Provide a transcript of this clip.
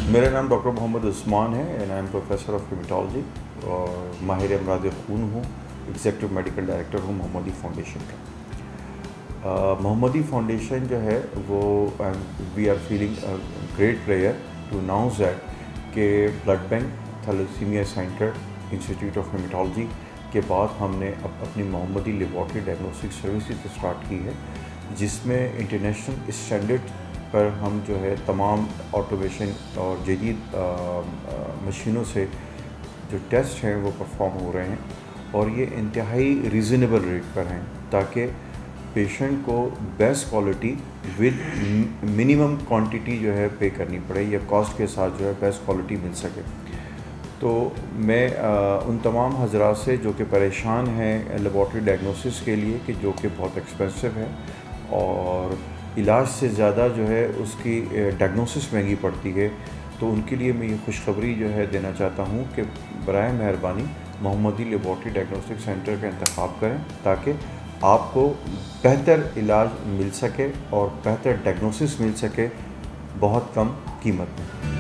मेरा नाम डॉक्टर मोहम्मद उस्मान है and I am professor of haematology और माहिर अमराज खून हूँ। एग्जीक्यूटिव मेडिकल डायरेक्टर हूँ मोहम्मदी फाउंडेशन का। मोहम्मदी फाउंडेशन जो है वो we are feeling great player to announce that कि blood bank thalassemia centre institute of haematology के बाद हमने अपनी Mohammadi laboratory diagnostic services start की है, जिसमें इंटरनेशनल स्टैंडर्ड पर हम जो है तमाम ऑटोमेशन और जदीद मशीनों से जो टेस्ट हैं वो परफॉर्म हो रहे हैं और ये इंतहाई रीज़नेबल रेट पर हैं, ताकि पेशेंट को best quality with minimum quantity जो है पे करनी पड़े या कॉस्ट के साथ जो है बेस्ट क्वालिटी मिल सके। तो मैं उन तमाम हजरात से जो कि परेशान हैं लेबॉर्ट्री डायग्नोसिस के लिए कि जो कि बहुत एक्सपेंसिव है और इलाज से ज़्यादा जो है उसकी डायग्नोसिस महंगी पड़ती है, तो उनके लिए मैं ये खुशखबरी जो है देना चाहता हूँ कि बराए मेहरबानी मोहम्मदी लेबॉर्ट्री डायग्नोस्टिक सेंटर का इंतखाब करें ताकि आपको बेहतर इलाज मिल सके और बेहतर डायग्नोसिस मिल सके बहुत कम कीमत में।